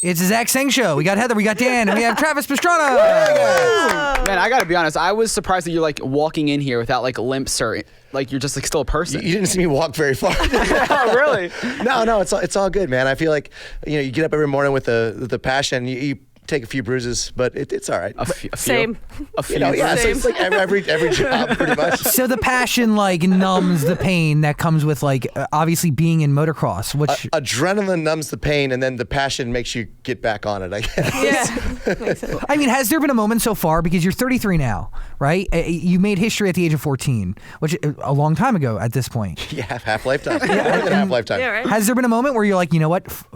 It's the Zach Sang Show. We got Heather, we got Dan, and we have Travis Pastrana. Man, I gotta be honest. I was surprised that you're like walking in here without like limps or like you're just like still a person. You didn't see me walk very far. Oh, really? No, it's all good, man. I feel like you get up every morning with the passion. You take a few bruises, but it's all right. A few. Same. A few. Yeah, so it's like every job pretty much. So the passion like numbs the pain that comes with like obviously being in motocross, which Adrenaline numbs the pain, and then the passion makes you get back on it, I guess. Yeah. Makes sense. I mean, has there been a moment so far, because you're 33 now, right? You made history at the age of 14, which a long time ago at this point. Yeah, half lifetime. More than half lifetime. Yeah, right. Has there been a moment where you're like, you know what, f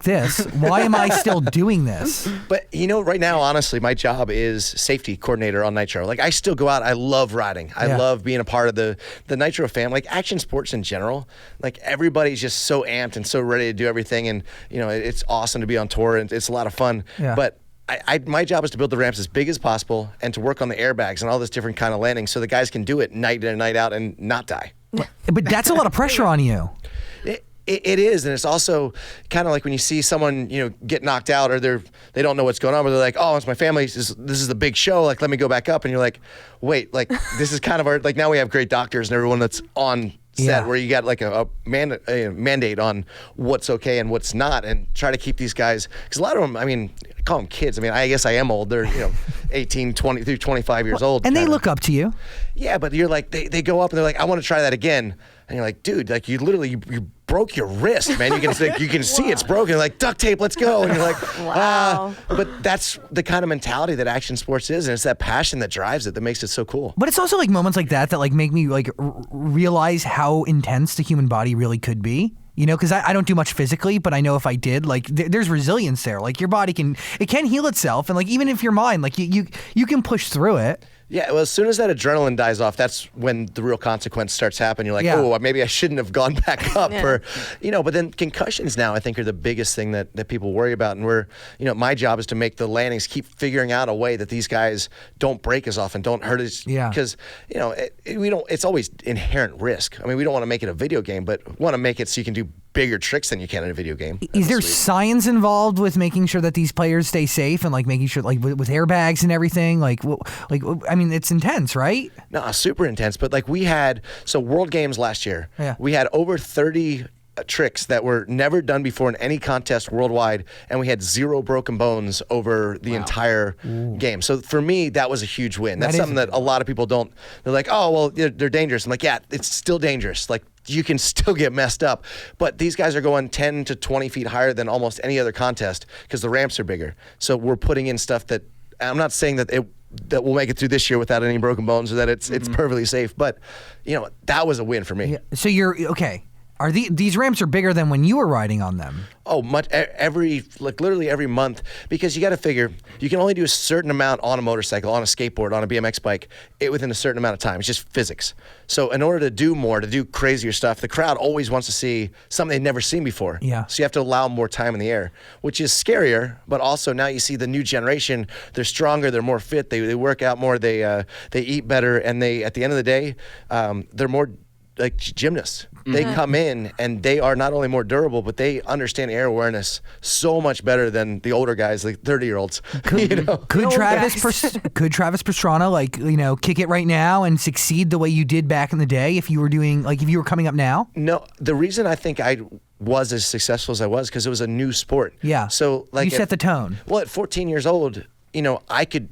this, why am I still doing this? But right now, honestly, my job is safety coordinator on Nitro. Like, I still go out. I love riding. I love being a part of the Nitro family. Like, action sports in general. Like, everybody's just so amped and so ready to do everything. And, it's awesome to be on tour, and it's a lot of fun. Yeah. But my job is to build the ramps as big as possible and to work on the airbags and all this different kind of landings so the guys can do it night in and night out and not die. But that's a lot of pressure on you. It is, and it's also kind of like when you see someone, get knocked out, or they don't know what's going on, but they're like, "Oh, it's my family. This is the big show. Like, let me go back up." And you're like, "Wait, like this is kind of our like now we have great doctors and everyone that's on set where you got like a mandate on what's okay and what's not, and try to keep these guys, because a lot of them, I mean, I call them kids. I mean, I guess I am old. They're 18, 20 through 25 years old, and they look up to you. Yeah, but you're like they go up and they're like, "I want to try that again," and you're like, "Dude, like you literally you broke your wrist, man. You can see it's broken. Like, duct tape, let's go." And you're like, wow. But that's the kind of mentality that action sports is, and it's that passion that drives it that makes it so cool. But it's also like moments like that like make me like realize how intense the human body really could be. Because I don't do much physically, but I know if I did, like, there's resilience there. Like, your body can heal itself, and like even if your mind, like you can push through it. Yeah, well, as soon as that adrenaline dies off, that's when the real consequence starts happening. You're like, oh, maybe I shouldn't have gone back up. Or, but then concussions now, I think, are the biggest thing that people worry about. And my job is to make the landings, keep figuring out a way that these guys don't break as often, don't hurt as, because, it's always inherent risk. I mean, we don't want to make it a video game, but we want to make it so you can do bigger tricks than you can in a video game. Is there science involved with making sure that these players stay safe and like making sure like with airbags and everything? I mean, it's intense, right? No, super intense. But like World Games last year, we had over 30 tricks that were never done before in any contest worldwide, and we had 0 broken bones over the entire game. So for me, that was a huge win. That's something that a lot of people don't. They're like, oh, well, they're dangerous. I'm like, yeah, it's still dangerous. Like, you can still get messed up. But these guys are going 10 to 20 feet higher than almost any other contest because the ramps are bigger. So we're putting in stuff that, I'm not saying that we'll make it through this year without any broken bones or that it's perfectly safe. But, that was a win for me. Yeah. So you're, okay. Are these ramps are bigger than when you were riding on them? Oh, literally every month, because you got to figure you can only do a certain amount on a motorcycle, on a skateboard, on a BMX bike, within a certain amount of time. It's just physics. So in order to do more, to do crazier stuff, the crowd always wants to see something they've never seen before. Yeah. So you have to allow more time in the air, which is scarier. But also now you see the new generation. They're stronger. They're more fit. They work out more. They eat better, and at the end of the day, they're more like gymnasts. They come in and they are not only more durable, but they understand air awareness so much better than the older guys, like 30-year-olds. Could Travis Pastrana kick it right now and succeed the way you did back in the day if you were coming up now? No, the reason I think I was as successful as I was because it was a new sport. Yeah. So like you set the tone. Well, at 14 years old, I could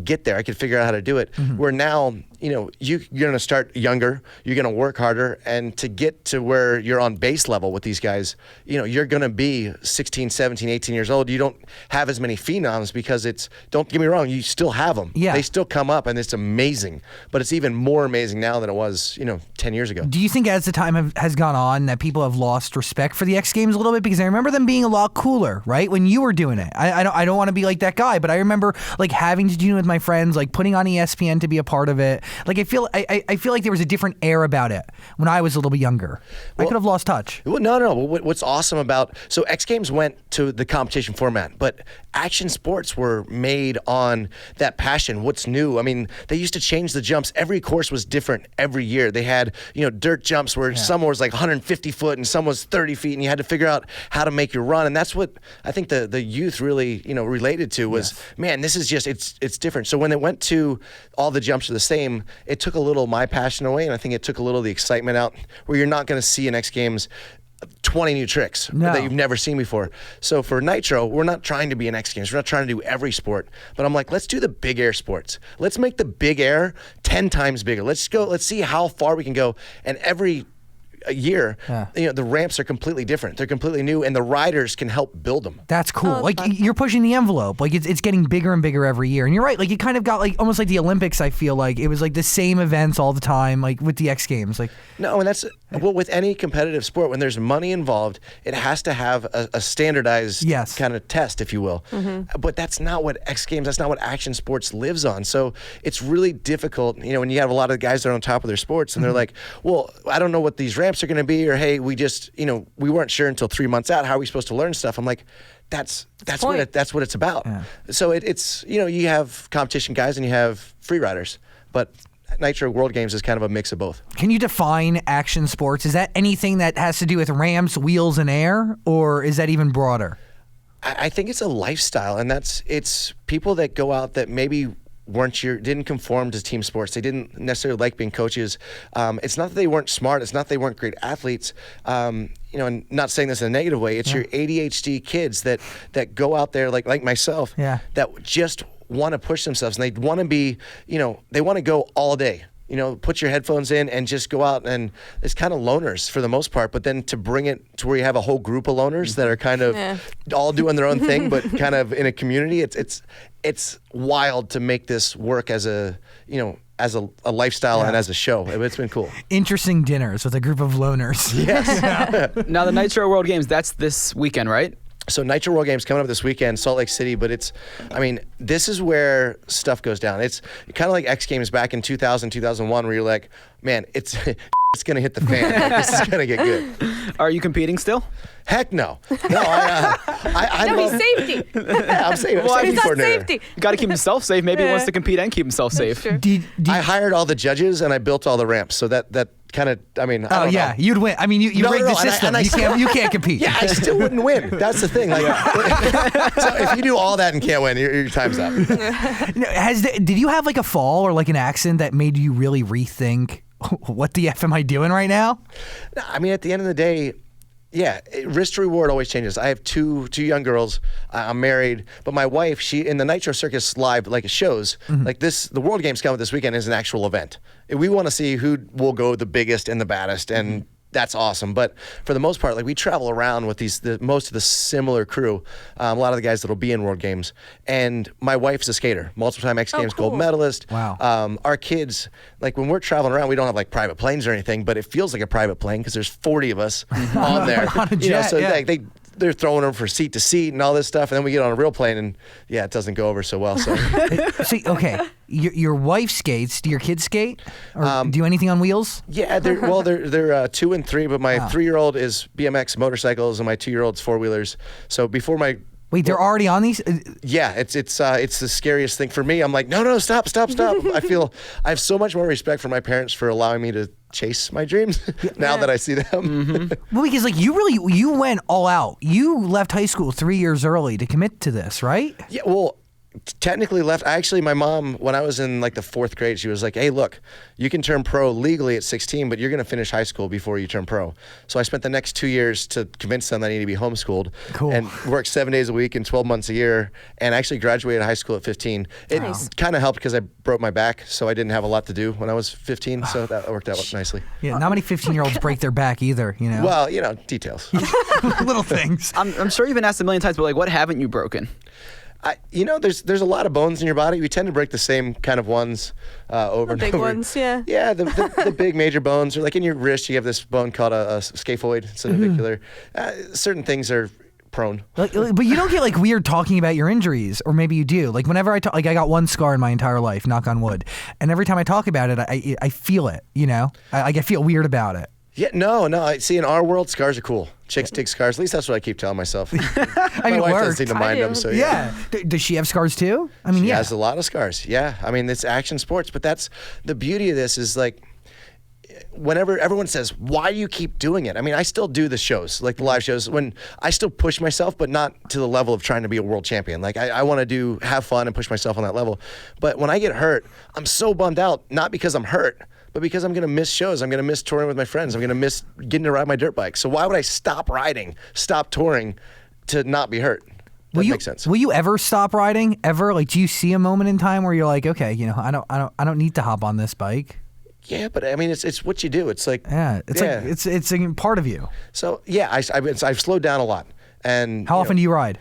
get there. I could figure out how to do it. Where now, you're going to start younger. You're going to work harder. And to get to where you're on base level with these guys, you're going to be 16, 17, 18 years old. You don't have as many phenoms because don't get me wrong, you still have them. Yeah. They still come up and it's amazing. But it's even more amazing now than it was, 10 years ago. Do you think as the time has gone on that people have lost respect for the X Games a little bit? Because I remember them being a lot cooler, right? When you were doing it. I don't want to be like that guy, but I remember like having to do it with my friends, like putting on ESPN to be a part of it. Like I feel like there was a different air about it when I was a little bit younger. I could have lost touch. Well, no. What's awesome about X Games went to the competition format, but action sports were made on that passion. What's new? I mean, they used to change the jumps. Every course was different every year. They had dirt jumps where some was like 150 foot and some was 30 feet, and you had to figure out how to make your run. And that's what I think the youth really related to was, man, this is just it's different. So when it went to all the jumps are the same, it took a little of my passion away, and I think it took a little of the excitement out, where you're not going to see in X Games 20 new tricks that you've never seen before. So for Nitro, we're not trying to be an X Games. We're not trying to do every sport. But I'm like, let's do the big air sports. Let's make the big air 10 times bigger. Let's see how far we can go. And every year, the ramps are completely different. They're completely new, and the riders can help build them. That's cool. You're pushing the envelope. Like it's getting bigger and bigger every year. And you're right. Like you kind of got like almost like the Olympics. I feel like it was like the same events all the time. Like with the X Games. Like no, and that's with any competitive sport. When there's money involved, it has to have a standardized kind of test, if you will. Mm-hmm. But that's not what X Games. That's not what action sports lives on. So it's really difficult. When you have a lot of guys that are on top of their sports, and they're like, well, I don't know what these ramps are going to be, or hey, we just we weren't sure until 3 months out. How are we supposed to learn stuff? I'm like, that's what it's about. Yeah. So it's you have competition guys and you have free riders, but Nitro World Games is kind of a mix of both. Can you define action sports? Is that anything that has to do with ramps, wheels, and air, or is that even broader? I think it's a lifestyle, and it's people that go out that maybe didn't conform to team sports. They didn't necessarily like being coaches. It's not that they weren't smart. It's not that they weren't great athletes. And not saying this in a negative way. It's your ADHD kids that go out there like myself. That just want to push themselves, and they want to be. They want to go all day. Put your headphones in and just go out, and it's kind of loners for the most part, but then to bring it to where you have a whole group of loners that are kind of all doing their own thing, but kind of in a community, it's wild to make this work as a lifestyle and as a show. It's been cool. Interesting dinners with a group of loners. Yes. Now the Nitro World Games, that's this weekend, right? So Nitro World Games coming up this weekend, Salt Lake City, but this is where stuff goes down. It's kind of like X Games back in 2000, 2001, where you're like, man, it's going to hit the fan. Like, this is going to get good. Are you competing still? Heck no. No, I no, he's safety. Yeah, I'm safe. Well, he's not safety. You got to keep himself safe. Maybe he wants to compete and keep himself safe. I hired all the judges and I built all the ramps, so that kind of, I don't know. You'd win. I mean, you rigged the system. You can't compete. Yeah, I still wouldn't win. That's the thing. So if you do all that and can't win, your time's up. Did you have like a fall or like an accident that made you really rethink what the F am I doing right now? I mean, at the end of the day, risk to reward always changes. I have two young girls. I'm married, but my wife, she in the Nitro Circus live shows like this. The World Games coming this weekend is an actual event. We want to see who will go the biggest and the baddest, and that's awesome. But for the most part, we travel around with most of the similar crew. A lot of the guys that'll be in World Games, and my wife's a skater, multiple-time X Games gold medalist. Wow. Our kids, when we're traveling around, we don't have private planes or anything, but it feels like a private plane because there's 40 of us on there. On a jet, so they're throwing them from seat to seat and all this stuff, and then we get on a real plane, and it doesn't go over so well. So, okay, your wife skates. Do your kids skate, or do anything on wheels? Yeah, they're 2 and 3, but my 3-year-old is BMX motorcycles, and my 2-year-old's 4-wheelers. So before my Wait, they're already on these? Yeah, it's the scariest thing for me. I'm like, no, stop. I have so much more respect for my parents for allowing me to chase my dreams now that I see them. Mm-hmm. Well, because you went all out. You left high school 3 years early to commit to this, right? Yeah, well, technically left. Actually, my mom, when I was in the 4th grade, she was like, hey, look, you can turn pro legally at 16, but you're going to finish high school before you turn pro. So I spent the next 2 years to convince them that I need to be homeschooled. Cool. And work 7 days a week and 12 months a year, and actually graduated high school at 15. It kind of helped because I broke my back, so I didn't have a lot to do when I was 15, so that worked out nicely. Yeah, not many 15-year-olds break their back either, Well, details. Little things. I'm sure you've been asked a million times, but what haven't you broken? There's a lot of bones in your body. We tend to break the same kind of ones over and over. The big ones, yeah. Yeah, the big major bones. Or in your wrist, you have this bone called a scaphoid, synovicular. Certain things are prone. But you don't get like weird talking about your injuries, or maybe you do. Like whenever I talk, like I got one scar in my entire life, knock on wood, and every time I talk about it, I feel it. You know, I feel weird about it. Yeah, no. I see, in our world, scars are cool. Chicks dig scars. At least that's what I keep telling myself. I mean, My it wife works. doesn't seem to mind them, so Yeah. Does she have scars too? I mean, She yeah. has a lot of scars. Yeah. I mean, it's action sports, but that's the beauty of this is like, whenever everyone says, why do you keep doing it? I mean, I still do the shows, like the live shows, when I still push myself, but not to the level of trying to be a world champion. Like I want to have fun and push myself on that level. But when I get hurt, I'm so bummed out, not because I'm hurt, but because I'm going to miss shows. I'm going to miss touring with my friends. I'm going to miss getting to ride my dirt bike. So why would I stop riding, stop touring to not be hurt? That makes sense. Will you ever stop riding? Ever? Like, do you see a moment in time where you're like, okay, you know, I don't need to hop on this bike? Yeah, but I mean, it's what you do. It's like Like it's a part of you. So yeah, I've slowed down a lot. And How often do you ride?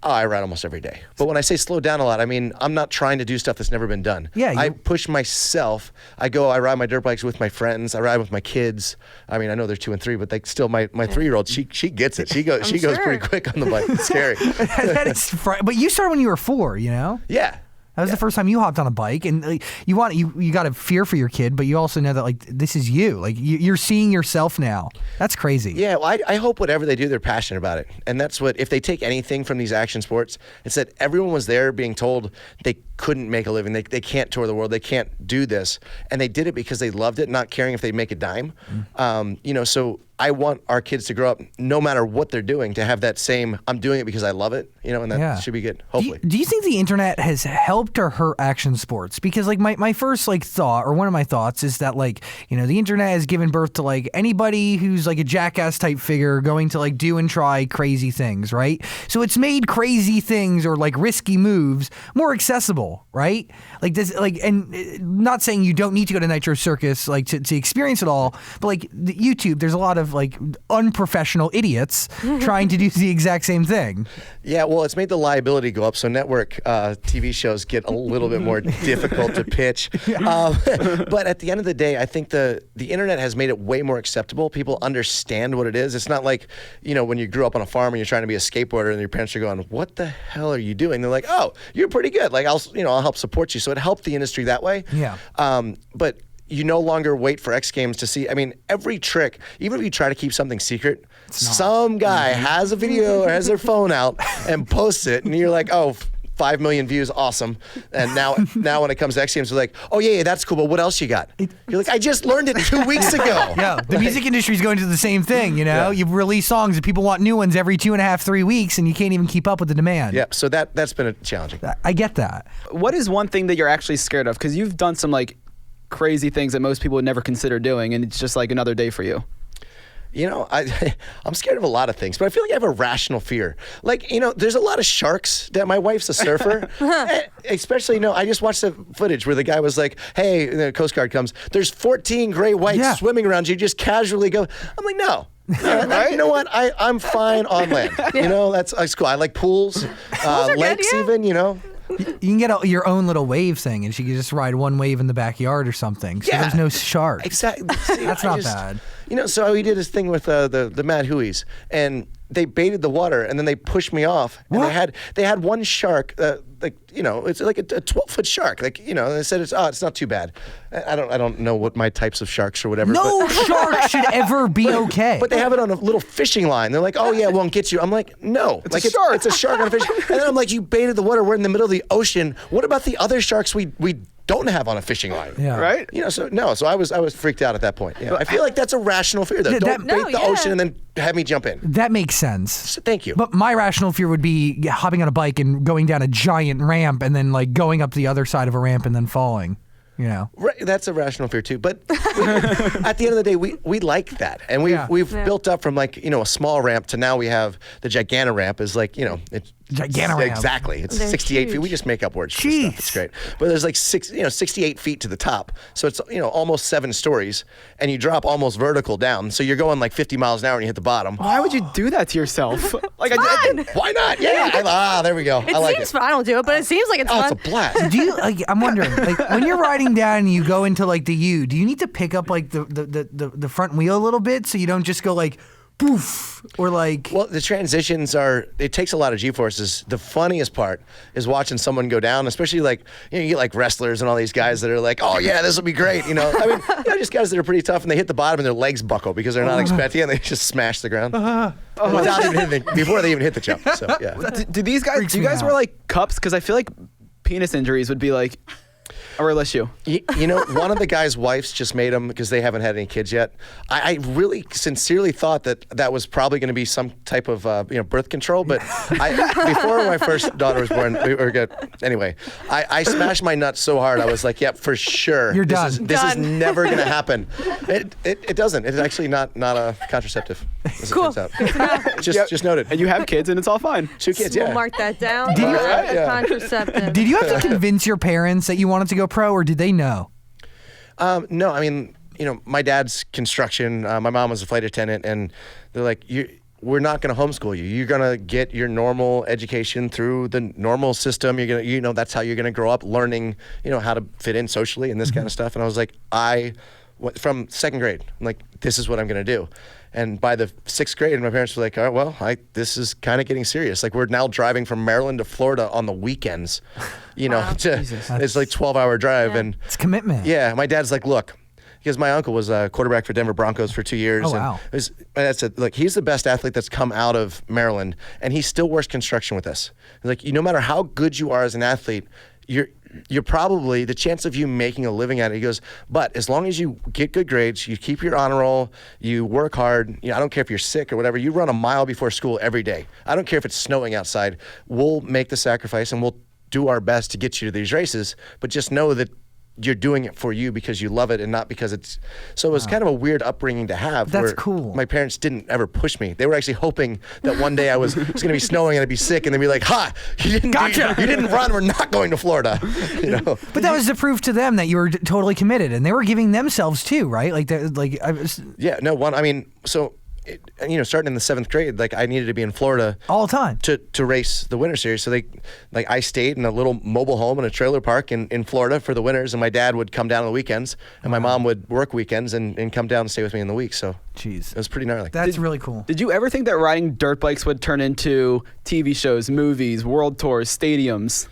Oh, I ride almost every day. But when I say slow down a lot, I mean, I'm not trying to do stuff that's never been done. Yeah, I push myself. I ride my dirt bikes with my friends. I ride with my kids. I mean, I know they're 2 and 3, but still my 3-year-old, she gets it. She goes pretty quick on the bike. It's scary. That is but you started when you were 4, you know? Yeah. That was the first time you hopped on a bike, and like, you got a fear for your kid, but you also know that like this is you. Like you're seeing yourself now. That's crazy. Yeah, well, I hope whatever they do, they're passionate about it. And that's what, if they take anything from these action sports, it's that everyone was there being told they couldn't make a living. They can't tour the world. They can't do this. And they did it because they loved it, not caring if they'd make a dime. So I want our kids to grow up, no matter what they're doing, to have that same, I'm doing it because I love it, and that should be good, hopefully. Do you think the internet has helped or hurt action sports? Because like my first like thought, or one of my thoughts, is that like, the internet has given birth to like anybody who's like a jackass type figure going to like do and try crazy things, right? So it's made crazy things or like risky moves more accessible, right? Like this, like, and not saying you don't need to go to Nitro Circus like to experience it all, but like YouTube, there's a lot of like unprofessional idiots trying to do the exact same thing. Yeah, well, it's made the liability go up, so network TV shows get a little bit more difficult to pitch. But at the end of the day, I think the internet has made it way more acceptable. People understand what it is. It's not like, when you grew up on a farm and you're trying to be a skateboarder and your parents are going, what the hell are you doing? They're like, oh, you're pretty good. Like, I'll help support you. So it helped the industry that way. Yeah. But you no longer wait for X Games to see. I mean, every trick, even if you try to keep something secret, some guy has a video or has their phone out and posts it, and you're like, oh, 5 million views, awesome. And now when it comes to X Games, they're like, oh, yeah, that's cool, but what else you got? You're like, I just learned it 2 weeks ago. Yeah, the music industry is going to the same thing, Yeah. You release songs and people want new ones every 2.5, 3 weeks, and you can't even keep up with the demand. Yeah, so that's been challenging. I get that. What is one thing that you're actually scared of? Because you've done some like crazy things that most people would never consider doing, and it's just like another day for you. I'm scared of a lot of things, but I feel like I have a rational fear. Like, there's a lot of sharks. My wife's a surfer. Especially, I just watched the footage where the guy was like, hey, the Coast Guard comes, there's 14 gray whites swimming around you, just casually go. I'm like, no. Right? You know what? I'm fine on land. That's cool. I like pools, lakes even, You can get your own little wave thing, and she can just ride one wave in the backyard or something. So there's no shark. Exactly. That's not bad. So we did this thing with the Mad Hueys, and they baited the water, and then they pushed me off. And they had one shark, it's like a 12-foot shark. They said it's not too bad. I don't know what my types of sharks or whatever. No shark should ever be okay. But they have it on a little fishing line. They're like, oh yeah, it won't get you. I'm like, no, it's a shark. It's a shark on a fish. And then I'm like, you baited the water. We're in the middle of the ocean. What about the other sharks we don't have on a fishing line? Yeah. Right? So I was freaked out at that point. Yeah. I feel like that's a rational fear though. Don't bait the ocean and then have me jump in. That makes sense. So thank you. But my rational fear would be hopping on a bike and going down a giant ramp and then like going up the other side of a ramp and then falling. Right, that's a rational fear too. But at the end of the day, we like that, and we've built up from like a small ramp to now we have the Gigana ramp is like it's Gigana ramp. Exactly, it's They're 68 feet. huge. We just make up words. For stuff. It's great, but there's like 68 feet to the top, so it's almost 7 stories, and you drop almost vertical down, so you're going like 50 miles an hour and you hit the bottom. Why would you do that to yourself? Why not? Yeah. There we go. It I like seems it. fun. I don't do it, but it seems like it's Oh, fun. it's a blast. Do you I'm wondering, like when you're riding down and you go into like the U, do you need to pick up like the front wheel a little bit so you don't just go like poof, or like. Well, the transitions it takes a lot of G-forces. The funniest part is watching someone go down, especially like, you get like wrestlers and all these guys that are like, oh yeah, this will be great. I mean, just guys that are pretty tough and they hit the bottom and their legs buckle because they're not expecting it and they just smash the ground. Without even hitting before they even hit the jump. So, yeah. Do you guys wear like cups? Because I feel like penis injuries would be like a real issue. One of the guy's wives just made them because they haven't had any kids yet. I really sincerely thought that was probably going to be some type of birth control. But before my first daughter was born, I smashed my nuts so hard I was like, yep, for sure. You're done. This is never going to happen. It doesn't. It's actually not a contraceptive. As Cool. It turns out. Just noted. And you have kids and it's all fine. 2 kids. We'll Yeah. mark that down. Did you- A contraceptive. Did you have to convince your parents that you wanted to go pro, or did they know? No, I mean, my dad's construction. My mom was a flight attendant, and they're like, we're not going to homeschool you. You're going to get your normal education through the normal system. You're going to, that's how you're going to grow up learning, how to fit in socially and this kind of stuff. And I was like, from 2nd grade, I'm like, this is what I'm going to do. And by the 6th grade, my parents were like, all right, well, this is kind of getting serious. Like, we're now driving from Maryland to Florida on the weekends, it's like 12-hour drive. Yeah. And It's commitment. yeah, my dad's like, look, because my uncle was a quarterback for Denver Broncos for 2 years. Oh, wow. And my dad said, look, he's the best athlete that's come out of Maryland, and he still works construction with us. He's like, no matter how good you are as an athlete, you're probably, the chance of you making a living at it, he goes, but as long as you get good grades, you keep your honor roll, you work hard, I don't care if you're sick or whatever, you run a mile before school every day. I don't care if it's snowing outside. We'll make the sacrifice and we'll do our best to get you to these races, but just know that you're doing it for you because you love it and not because it's. So it was kind of a weird upbringing to have. That's where cool. My parents didn't ever push me. They were actually hoping that one day it's going to be snowing and I'd be sick and they'd be like, "Ha! You didn't run. We're not going to Florida." But that was the proof to them that you were totally committed, and they were giving themselves too, right? Yeah. No. One. I mean, so. Starting in the 7th grade, like I needed to be in Florida all the time to race the Winter Series. So I stayed in a little mobile home in a trailer park in Florida for the winters, and my dad would come down on the weekends, and my mom would work weekends and come down and stay with me in the week. So jeez, it was pretty gnarly. That's really cool. Did you ever think that riding dirt bikes would turn into TV shows, movies, world tours, stadiums?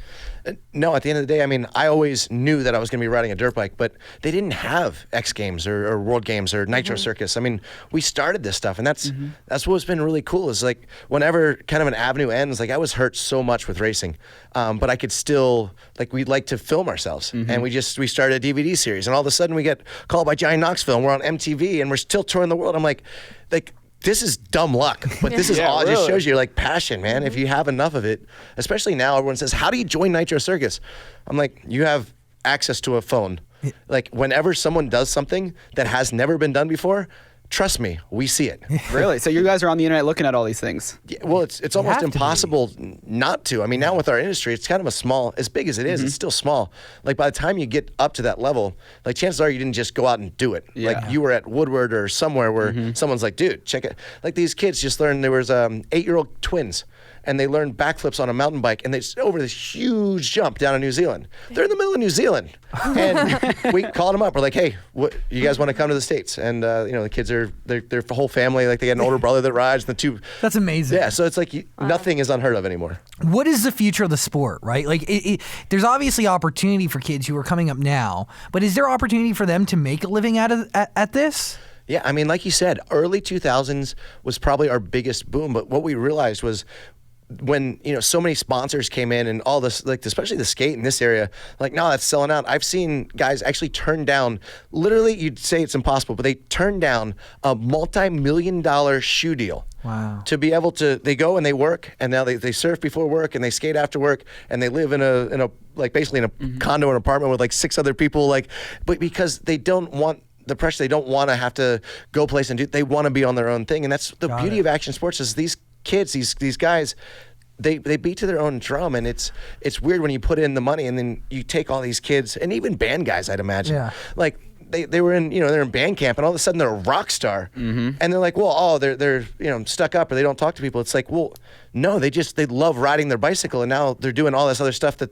No, at the end of the day, I mean, I always knew that I was going to be riding a dirt bike, but they didn't have X Games or World Games or Nitro Circus. I mean, we started this stuff, and that's what's been really cool is like whenever kind of an avenue ends, like I was hurt so much with racing, but I could still, like we'd like to film ourselves, and we started a DVD series, and all of a sudden we get called by Giant Knoxville, and we're on MTV, and we're still touring the world. I'm like, this is dumb luck, but this is all. It just shows you like passion, man. If you have enough of it, especially now, everyone says, "How do you join Nitro Circus?" I'm like, you have access to a phone. Like whenever someone does something that has never been done before, trust me, we see it. Really? So you guys are on the internet looking at all these things? Yeah, well, it's almost impossible not to. I mean, now with our industry, it's kind of as big as it is, it's still small. Like by the time you get up to that level, like chances are you didn't just go out and do it. Yeah. Like you were at Woodward or somewhere where someone's like, dude, check it. Like these kids just learned, there was 8-year-old twins, and they learned backflips on a mountain bike, and they over this huge jump down in New Zealand. They're in the middle of New Zealand, and we called them up. We're like, hey, you guys want to come to the States? And the kids are their whole family. Like they got an older brother that rides. The two. That's amazing. Yeah, so it's like nothing is unheard of anymore. What is the future of the sport, right? Like, there's obviously opportunity for kids who are coming up now, but is there opportunity for them to make a living at this? Yeah, I mean, like you said, early 2000s was probably our biggest boom. But what we realized was when so many sponsors came in and all this, like especially the skate in this area, like no, that's selling out. I've seen guys actually turn down, literally you'd say it's impossible, but they turned down a multi-million-dollar shoe deal. Wow. To be able to, they go and they work, and now they surf before work and they skate after work, and they live in a like basically in a condo or an apartment with like 6 other people, but because they don't want the pressure, they don't want to have to go place and they want to be on their own thing. And that's the beauty of action sports is these kids, these guys, they beat to their own drum, and it's weird when you put in the money and then you take all these kids and even band guys, I'd imagine. Yeah. Like they were in they're in band camp, and all of a sudden they're a rock star, and they're like, well, they're stuck up or they don't talk to people. It's like, well, no, they love riding their bicycle, and now they're doing all this other stuff that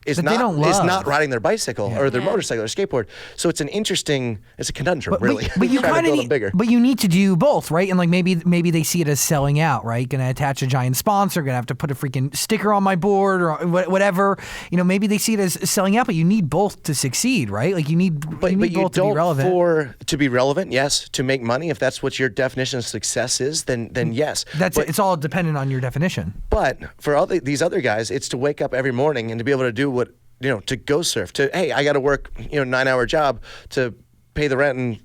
is That they not don't is love. not riding their bicycle or their motorcycle or skateboard. So it's a conundrum, really. But you Trying to kind build of them bigger. but you need to do both, right? And like maybe they see it as selling out, right? Going to attach a giant sponsor, going to have to put a freaking sticker on my board or whatever. Maybe they see it as selling out, but you need both to succeed, right? Like you need But you both to be don't relevant. to be relevant, yes. To make money, if that's what your definition of success is, then yes. It's all dependent on your definition. But for all these other guys, it's to wake up every morning and to be able to do what, to go surf. Hey, I got to work, 9-hour job to pay the rent and,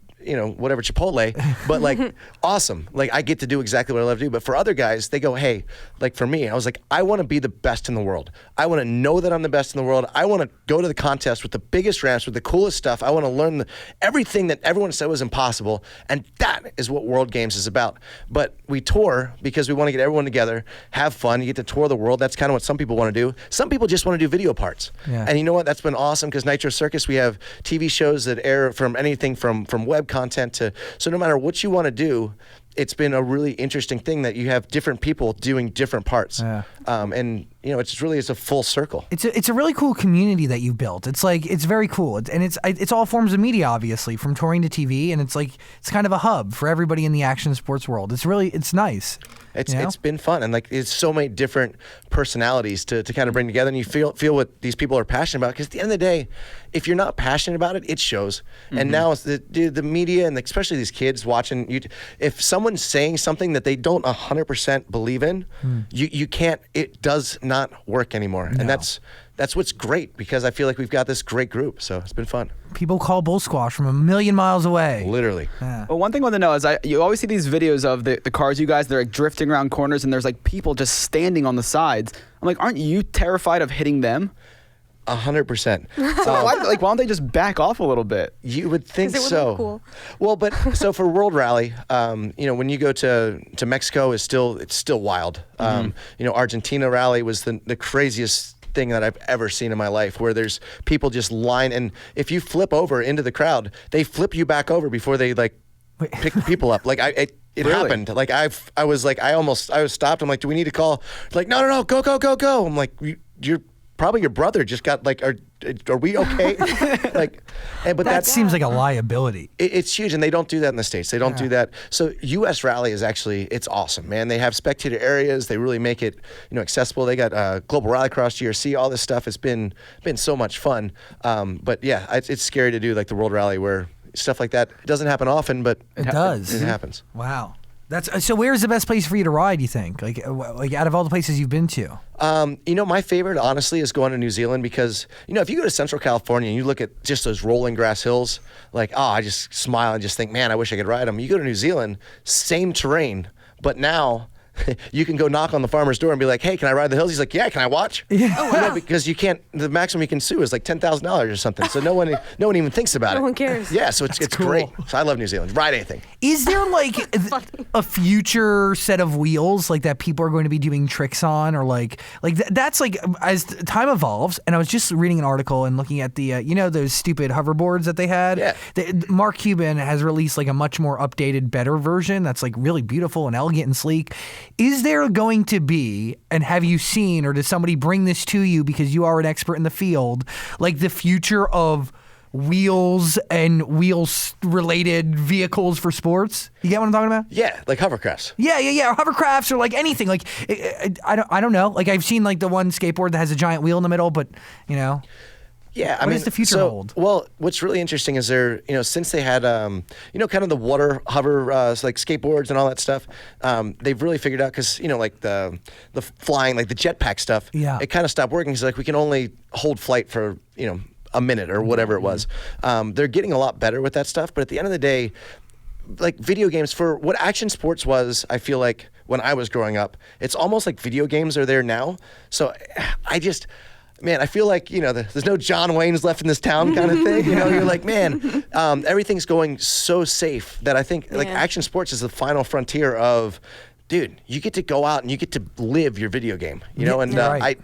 whatever, Chipotle. But like, awesome. Like, I get to do exactly what I love to do. But for other guys, they go, hey, like for me, I was like, I want to be the best in the world. I want to know that I'm the best in the world. I want to go to the contest with the biggest ramps, with the coolest stuff. I want to learn everything that everyone said was impossible. And that is what World Games is about. But we tour because we want to get everyone together, have fun. You get to tour the world. That's kind of what some people want to do. Some people just want to do video parts. Yeah. And you know what? That's been awesome because Nitro Circus, we have TV shows that air from anything from web content to, so no matter what you want to do, it's been a really interesting thing that you have different people doing different parts. Yeah. And it's a full circle. It's a really cool community that you've built. It's like it's very cool, and it's all forms of media, obviously, from touring to TV, and it's kind of a hub for everybody in the action sports world. It's nice. It's been fun, and like it's so many different personalities to kind of bring together, and you feel what these people are passionate about. Because at the end of the day, if you're not passionate about it, it shows. Mm-hmm. And now it's the media, and especially these kids watching. If someone's saying something that they don't 100% believe in, you can't. It does not work anymore, and that's what's great because I feel like we've got this great group, so it's been fun. People call bull squash from a million miles away. Literally. Yeah. Well, one thing I want to know is you always see these videos of the cars, you guys, they're like drifting around corners and there's like people just standing on the sides. I'm like, aren't you terrified of hitting them? 100%. So why don't they just back off a little bit? You would think 'Cause it would so. look cool. Well, but so for World Rally, when you go to Mexico, it's still wild. Argentina Rally was the craziest thing that I've ever seen in my life, where there's people just line, and if you flip over into the crowd, they flip you back over before they pick people up. Like it Really? happened. Like I was stopped. I'm like, do we need to call? Like, no, go. I'm like, you're probably your brother just got are we okay? But That seems like a liability. it's huge, and they don't do that in the States. They don't do that. So U.S. Rally is it's awesome, man. They have spectator areas. They really make it, accessible. They got Global Rallycross, GRC, all this stuff. It's been so much fun. But yeah, it's scary to do like the World Rally where stuff like that doesn't happen often, but It does. It happens. Wow. So where's the best place for you to ride, you think? Like out of all the places you've been to? My favorite, honestly, is going to New Zealand because, if you go to Central California and you look at just those rolling grass hills, I just smile and just think, man, I wish I could ride them. You go to New Zealand, same terrain, but now you can go knock on the farmer's door and be like, hey, can I ride the hills? He's like, yeah, can I watch? Yeah. Oh, wow. Because you can't, the maximum you can sue is like $10,000 or something. So no one even thinks about it. No one cares. Yeah, so it's cool. great. So I love New Zealand. Ride anything. Is there a future set of wheels that people are going to be doing tricks on, or that's as time evolves? And I was just reading an article and looking at the those stupid hoverboards that they had. Yeah. Mark Cuban has released a much more updated, better version that's really beautiful and elegant and sleek. Is there going to be, and have you seen, or does somebody bring this to you because you are an expert in the field, the future of wheels and wheels-related vehicles for sports? You get what I'm talking about? Yeah, like hovercrafts. Yeah. Hovercrafts or anything. I don't know. I've seen the one skateboard that has a giant wheel in the middle, but Yeah, what does the future hold? Well, what's really interesting is since they had, kind of the water hover, skateboards and all that stuff, they've really figured out, because, the flying, the jetpack stuff, Yeah. it kind of stopped working. So, we can only hold flight for, a minute or whatever it was. They're getting a lot better with that stuff. But at the end of the day, video games, for what action sports was, I feel like when I was growing up, it's almost like video games are there now. So man, I feel like, there's no John Waynes left in this town kind of thing. You're like, man, everything's going so safe that I think action sports is the final frontier of, dude, you get to go out and you get to live your video game, Right.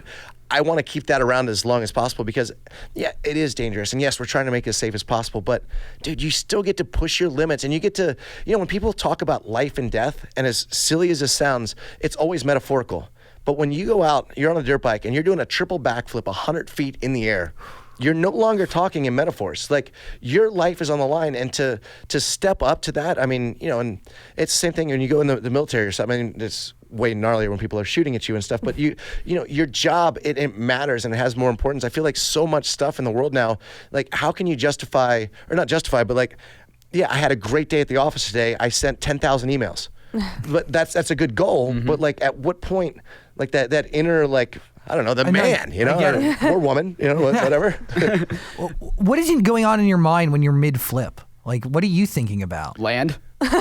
I want to keep that around as long as possible because, yeah, it is dangerous. And yes, we're trying to make it as safe as possible. But, dude, you still get to push your limits. And you get to, when people talk about life and death, and as silly as this sounds, it's always metaphorical. But when you go out, you're on a dirt bike and you're doing a triple backflip 100 feet in the air, you're no longer talking in metaphors. Like, your life is on the line, and to step up to that, I mean, and it's the same thing when you go in the military or something. I mean, it's way gnarlier when people are shooting at you and stuff, but your job, it matters and it has more importance. I feel like so much stuff in the world now, like, how can you justify, or not justify, but like, I had a great day at the office today. I sent 10,000 emails. But that's a good goal. But like, at what point, like that inner, like, I don't know, the man, or woman, whatever. What is going on in your mind when you're mid-flip? Like, what are you thinking about? Land.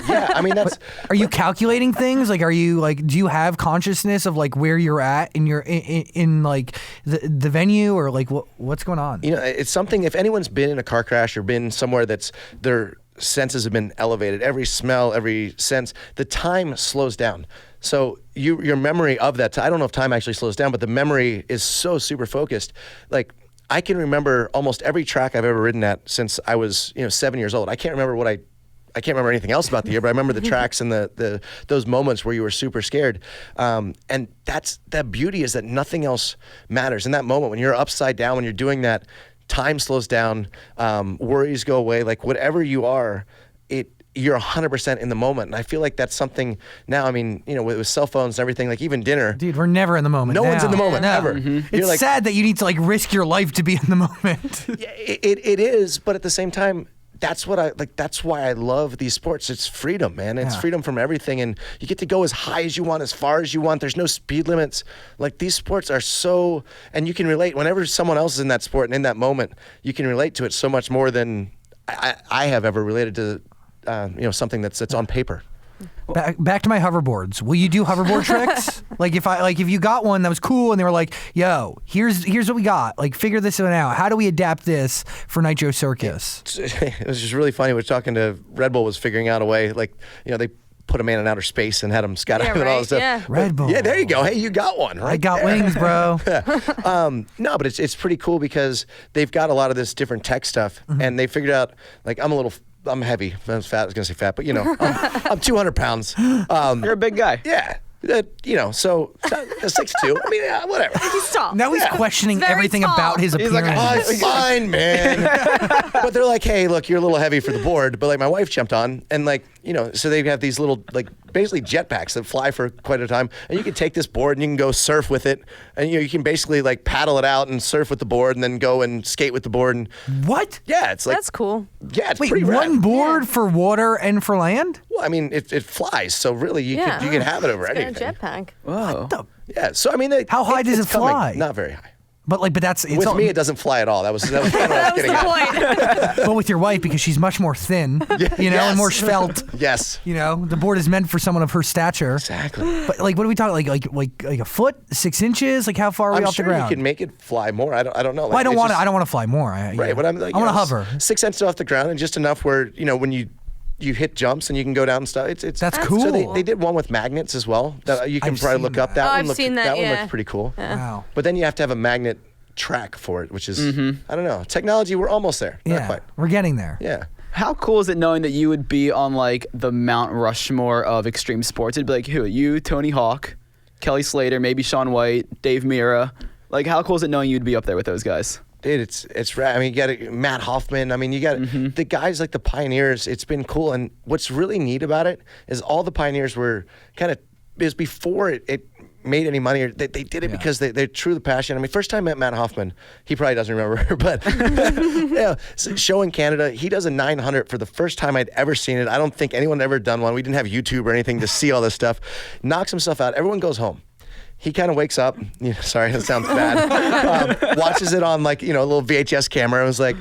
Yeah, I mean, that's. Are you calculating things? Like, are you like, do you have consciousness of like where you're at in your in like the venue, or like what's going on? It's something. If anyone's been in a car crash or been somewhere that's their senses have been elevated, every smell, every sense, the time slows down. So your memory of that, I don't know if time actually slows down, but the memory is so super focused. Like, I can remember almost every track I've ever ridden at since I was 7 years old. I can't remember I can't remember anything else about the year, but I remember the tracks and those moments where you were super scared. And that beauty is that nothing else matters. In that moment, when you're upside down, when you're doing that, time slows down, worries go away. Like, whatever you are, you're 100% in the moment. And I feel like that's something now, I mean, with cell phones and everything, like even dinner. Dude, we're never in the moment. No one's in the moment, ever. It's sad that you need to like risk your life to be in the moment. Yeah, it is, but at the same time, that's what I like. That's why I love these sports. It's freedom, man. It's freedom from everything, and you get to go as high as you want, as far as you want. There's no speed limits. Like, these sports are so, and you can relate. Whenever someone else is in that sport and in that moment, you can relate to it so much more than I have ever related to, something that's on paper. Back to my hoverboards. Will you do hoverboard tricks? Like, if you got one that was cool and they were like, "Yo, here's what we got. Like, figure this one out. How do we adapt this for Nitro Circus?" It was just really funny. We were talking to Red Bull was figuring out a way. Like, they put a man in outer space and had him skydive and all this stuff. Yeah. Red Bull. Yeah, there you go. Hey, you got one. Right, I got wings, bro. No, but it's pretty cool because they've got a lot of this different tech stuff, and they figured out, like, I'm heavy. I'm fat. I was gonna say fat, but I'm 200 pounds. You're a big guy. Yeah. So 6'2". I mean, yeah, whatever. He's tall. Now he's questioning Very everything tall. about his He's like, appearance. I'm fine, man. But they're like, hey, look, you're a little heavy for the board. But like, my wife jumped on, and like, so they have these little, like, basically jetpacks that fly for quite a time, and you can take this board and you can go surf with it, and you can basically like paddle it out and surf with the board, and then go and skate with the board. And What? yeah, it's like, That's cool. yeah, it's Wait, pretty one rad. board for water and for land? Well, I mean, it flies, so really you can have it over It's got anything. a jetpack. Whoa. Yeah, so I mean, How high does it's it fly? Not very high. But that's it's With all, me, it doesn't fly at all. That was kind of what I was That was getting the at. point. but with your wife, because she's much more thin, and more svelte. Yes. The board is meant for someone of her stature. Exactly. But like, what are we talking? Like a foot, 6 inches? Like, how far are we I'm off sure the ground? you can make it fly more. I don't know. Well, I don't it's want to. just- I don't want to fly more. Right, but I'm like, I want to hover. 6 inches off the ground, and just enough where when you hit jumps and you can go down and stuff. It's That's So cool. they did one with magnets as well. That you can I've probably seen look up. that. That Oh, one I've looked, seen that, one yeah. looked pretty cool. Wow. But then you have to have a magnet track for it, which is I don't know. Technology, we're almost there. Not Yeah, quite. we're getting there. Yeah. How cool is it knowing that you would be on like the Mount Rushmore of extreme sports? It'd be like, who? You, Tony Hawk, Kelly Slater, maybe Shaun White, Dave Mirra. Like, how cool is it knowing you'd be up there with those guys? Dude, it's rad. I mean, you got Matt Hoffman. I mean, you got the guys like the pioneers. It's been cool. And what's really neat about it is all the pioneers were is before it made any money. Or they did it because they're truly passionate. I mean, first time I met Matt Hoffman, he probably doesn't remember, but so show in Canada, he does a 900 for the first time I'd ever seen it. I don't think anyone had ever done one. We didn't have YouTube or anything to see all this stuff. Knocks himself out. Everyone goes home. He kind of wakes up. Sorry, that sounds bad. Watches it on like a little VHS camera and was like,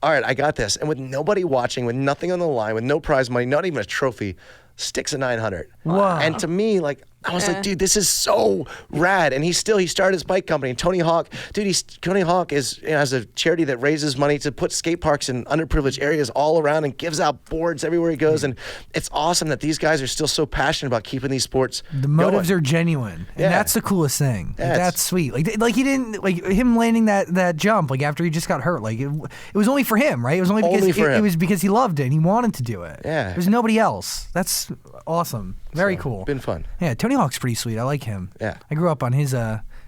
all right, I got this. And with nobody watching, with nothing on the line, with no prize money, not even a trophy, sticks a 900. Wow. And to me, like, I was like, dude, this is so rad. And he started his bike company. And Tony Hawk, dude, Tony Hawk has a charity that raises money to put skate parks in underprivileged areas all around and gives out boards everywhere he goes. And it's awesome that these guys are still so passionate about keeping these sports The motives going. are genuine, and Yeah. that's the coolest thing. Yeah, That's sweet. Like he didn't like him landing that jump like after he just got hurt. Like it was only for him, right? It was only because Only for it him. was because he loved it and he wanted to do it. Yeah. There's nobody else. That's awesome. Very So, cool. Been fun. Yeah, Tony Hawk's pretty sweet. I like him. Yeah. I grew up on his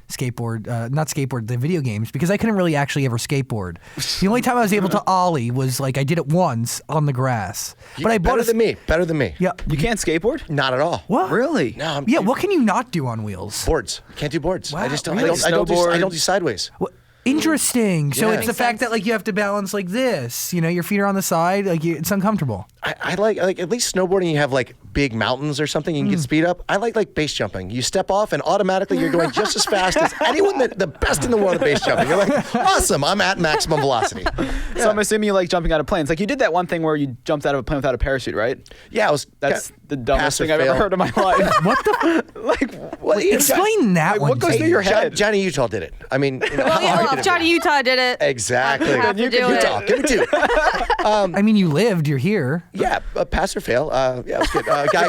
skateboard, not skateboard, the video games, because I couldn't really actually ever skateboard. The only time I was able to ollie was like I did it once on the grass. But I bought Better than me. Better than me. Yeah. You can't skateboard? Not at all. What? Really? No. Yeah. What can you not do on wheels? Boards. Can't do boards. Wow. I just don't. Really? I don't Snowboard? do sideways. Interesting. So Yeah. it's the Makes fact sense. that like you have to balance like this. You know, your feet are on the side. Like it's uncomfortable. I like at least snowboarding. You have like big mountains or something. You can get speed up. I like base jumping. You step off and automatically you're going just as fast as anyone the best in the world at base jumping. You're like, awesome. I'm at maximum velocity. So I'm assuming you like jumping out of planes. Like you did that one thing where you jumped out of a plane without a parachute, right? Yeah, I was. That's the dumbest pass or thing I've ever fail. heard in my life. What the? Like, Well, you know, Explain that like, one. what goes to through me. your head? Johnny Utah did it. I mean, you know, how Yeah, hard well, could if it Johnny be? Utah did it. Exactly. I have to do it. Utah, give me two. I mean, you lived. You're here. Yeah, pass or fail. Yeah, it was good.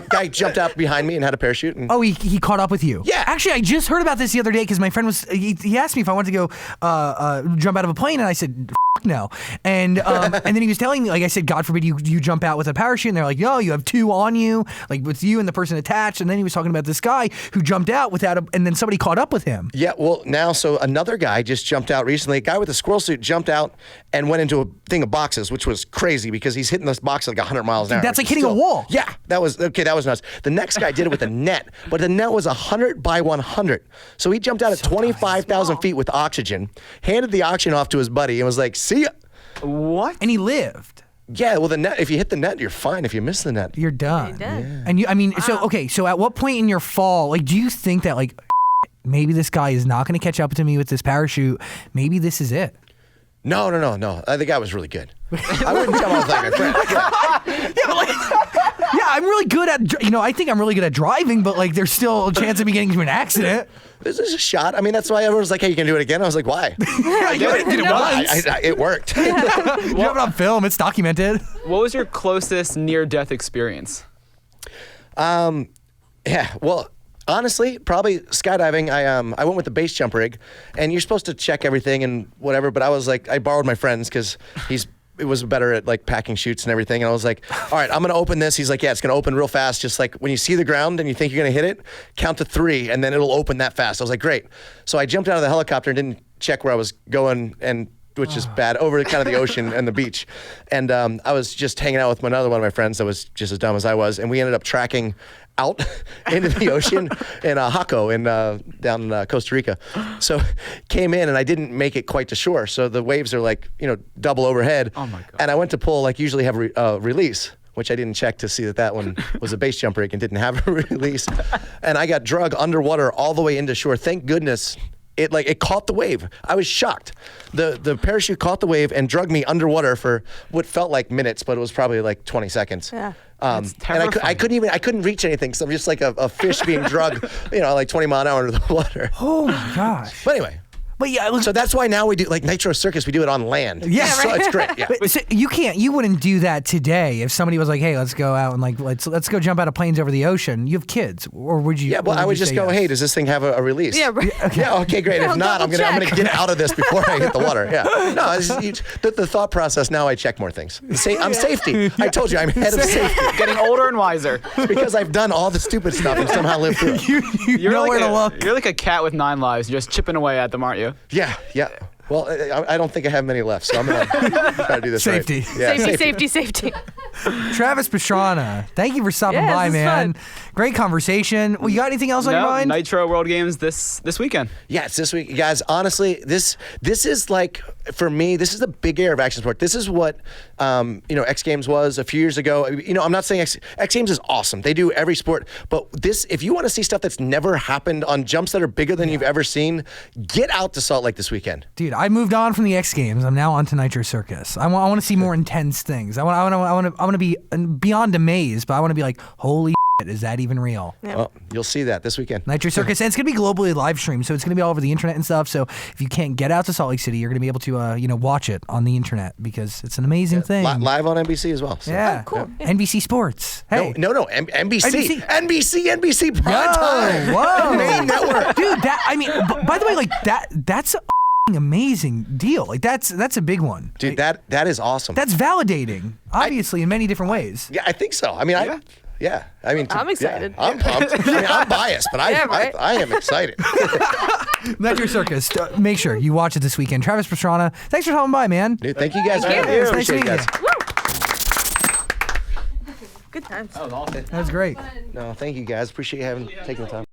Guy jumped out behind me and had a parachute. And Oh, he caught up with you. Yeah. Actually, I just heard about this the other day because my friend he asked me if I wanted to go jump out of a plane, and I said no. And and then he was telling me, like I said, God forbid you jump out with a parachute, and they're like, no, you have two on you, like with you and the person attached. And then he was talking about this guy who jumped out without and then somebody caught up with him. yeah, well, now, so another guy just jumped out recently. A guy with a squirrel suit jumped out and went into a thing of boxes, which was crazy because he's hitting this box like 100 miles an hour. That's which like is hitting a wall. Yeah, that was nuts. The next guy did it with a net, but the net was 100 by 100. So he jumped out at 25,000 feet with oxygen, handed the oxygen off to his buddy, and was like, see ya. what? And he lived. Yeah, well, the net, if you hit the net, you're fine. If you miss the net, You're done. You're done. And you, I mean, so at what point in your fall, like, do you think that like maybe this guy is not going to catch up to me with this parachute? Maybe this is it. No. The guy was really good. I wouldn't jump off like my friend. Yeah, I'm really good at, I think I'm really good at driving, but like there's still a chance of me getting into an accident. This is a shot. I mean, that's why everyone's like, hey, you can do it again. I was like, why? I did it once. It worked. You have it on film. It's documented. What was your closest near-death experience? Yeah, well, honestly, probably skydiving. I went with the base jump rig, and you're supposed to check everything and whatever. But I was like, I borrowed my friend's because it was better at like packing chutes and everything. And I was like, all right, I'm gonna open this. He's like, yeah, it's gonna open real fast. Just like when you see the ground and you think you're gonna hit it, count to 3, and then it'll open that fast. I was like, great. So I jumped out of the helicopter and didn't check where I was going, and which is bad, over to kind of the ocean and the beach. And I was just hanging out with another one of my friends that was just as dumb as I was, and we ended up tracking out into the ocean in Jaco down in Costa Rica. So came in, and I didn't make it quite to shore. So the waves are like, double overhead. Oh my God. And I went to pull, like usually have release, which I didn't check to see that one was a base jump rig and didn't have a release. And I got drug underwater all the way into shore. Thank goodness it caught the wave. I was shocked. The parachute caught the wave and dragged me underwater for what felt like minutes, but it was probably like 20 seconds. Yeah. And I couldn't reach anything, so I'm just like a fish being drugged, like 20 mile an hour under the water. Oh my gosh. But anyway, But yeah, look, so that's why now we do like Nitro Circus. We do it on land. Yeah, so right. it's great. Yeah. but so you wouldn't do that today if somebody was like, hey, let's go out and like let's go jump out of planes over the ocean. You have kids, or would you? Yeah, well, or I would you just say go, yes? hey, does this thing have a release? Yeah, right. Yeah, okay, great. Yeah, If not, I'm double gonna check. get out of this before I hit the water. Yeah. No, the thought process now, I check more things. I'm safety. I told you, I'm head of safety. Getting older and wiser. It's because I've done all the stupid stuff and somehow lived through it. You know where to look. You're like a cat with 9 lives. You're just chipping away at them, aren't you? Yeah. Well, I don't think I have many left, so I'm gonna try to do this Safety. right. Yeah, Safety. Travis Pastrana, thank you for stopping Yeah, by, this is man. fun. Great conversation. Well, you got anything else on your No, mind? Nitro World Games this weekend. Yeah, it's this week, guys. Honestly, this is like, for me, this is the big era of action sport. This is what X Games was a few years ago. I'm not saying X Games is awesome. They do every sport, but this, if you want to see stuff that's never happened on jumps that are bigger than you've ever seen, get out to Salt Lake this weekend. Dude, I moved on from the X Games. I'm now on to Nitro Circus. I want to see more intense things. I want to be beyond amazed, but I want to be like, holy shit, is that even real? Yeah. Well, you'll see that this weekend. Nitro Circus, and it's going to be globally live streamed, so it's going to be all over the internet and stuff. So if you can't get out to Salt Lake City, you're going to be able to, watch it on the internet because it's an amazing thing. Live on NBC as well. So. Yeah, cool. Yeah. NBC Sports. Hey, No, NBC. NBC prime time. Whoa, Main network. dude. By the way, like that's a amazing deal. Like that's a big one. Dude, that is awesome. That's validating, obviously, in many different ways. Yeah, I think so. I mean, Yeah, I mean, I'm excited. Yeah, I'm pumped. I mean, I'm biased, but Yeah, right? I am excited. Nitro Circus. Make sure you watch it this weekend. Travis Pastrana, thanks for coming by, man. Dude, thank you guys. Thank for you. having me. It's nice Appreciate it, meeting guys. Good times. That was awesome. That was great. No, thank you guys. Appreciate you taking the time.